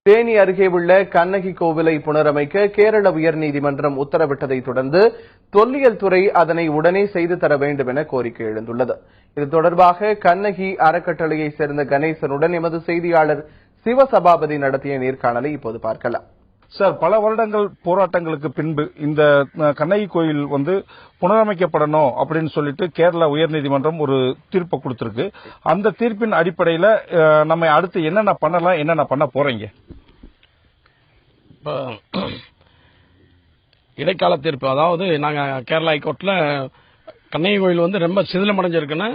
தேனி அருகே உள்ள கண்ணகி கோவிலை புனரமைக்க கேரள உயர்நீதிமன்றம் உத்தரவிட்டதை தொடர்ந்து தொல்லியல் துறை அதனை உடனே செய்து தர வேண்டும் என கோரிக்கை எழுந்துள்ளது. இது தொடர்பாக கண்ணகி அறக்கட்டளையைச் சேர்ந்த கணேசனுடன் எமது செய்தியாளர் சிவசபாபதி நடத்திய நேர்காணலை இப்போது பார்க்கலாம். சார், பல வருடங்கள் போராட்டங்களுக்கு பின்பு இந்த கண்ணகி கோயில் புனரமைக்கப்படணும் அப்படின்னு சொல்லிட்டு கேரள உயர்நீதிமன்றம் ஒரு தீர்ப்பை கொடுத்திருக்கு. அந்த தீர்ப்பின் அடிப்படையில் நம்ம அடுத்து என்னென்ன பண்ணலாம், என்னென்ன பண்ண போறீங்க? இடைக்கால தீர்ப்பு, அதாவது நாங்க கேரளா ஹைகோர்ட்ல கண்ணகி கோயில் ரொம்ப சிதிலமடைஞ்சிருக்குன்னு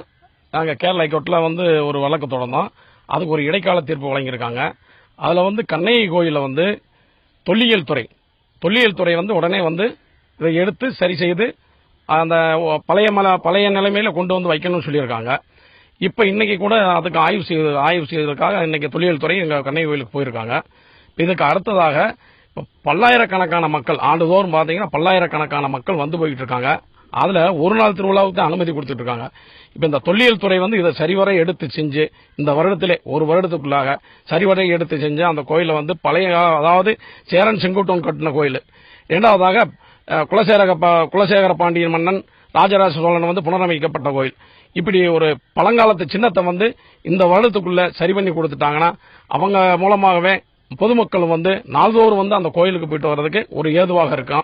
நாங்க கேரளா ஹைகோர்ட்ல ஒரு வழக்கு தொடர்ந்தோம். அதுக்கு ஒரு இடைக்கால தீர்ப்பு வழங்கியிருக்காங்க. அதுல கண்ணகி கோயில தொல்லியல் துறை உடனே இதை எடுத்து சரி செய்து அந்த பழைய நிலைமையில கொண்டு வைக்கணும்னு சொல்லியிருக்காங்க. இப்ப இன்னைக்கு கூட அதுக்கு ஆய்வு செய்வதற்காக இன்னைக்கு தொல்லியல் துறை எங்க கண்ணகி கோயிலுக்கு போயிருக்காங்க. இதுக்கு அடுத்ததாக பல்லாயிரக்கணக்கான மக்கள் ஆண்டுதோறும் பாத்தீங்கன்னா பல்லாயிரக்கணக்கான மக்கள் போயிட்டு இருக்காங்க. அதுல ஒரு நாள் திருவிழாவுக்கு தான் அனுமதி கொடுத்துட்டு இருக்காங்க. இப்ப இந்த தொல்லியல் துறை இதை சரிவரை எடுத்து செஞ்சு இந்த வருடத்திலே ஒரு வருடத்துக்குள்ளாக சரிவரை எடுத்து செஞ்சு அந்த கோயில பழைய, அதாவது சேரன் செங்குட்டுவன் கட்டின கோயில். இரண்டாவதாக குலசேகர பாண்டியன் மன்னன் ராஜராஜ சோழன் புனரமைக்கப்பட்ட கோயில். இப்படி ஒரு பழங்காலத்து சின்னத்தை இந்த வருடத்துக்குள்ள சரி பண்ணி கொடுத்துட்டாங்கன்னா அவங்க மூலமாகவே பொதுமக்கள் நாள்தோறும் அந்த கோயிலுக்கு போயிட்டு வர்றதுக்கு ஒரு ஏதுவாக இருக்கும்.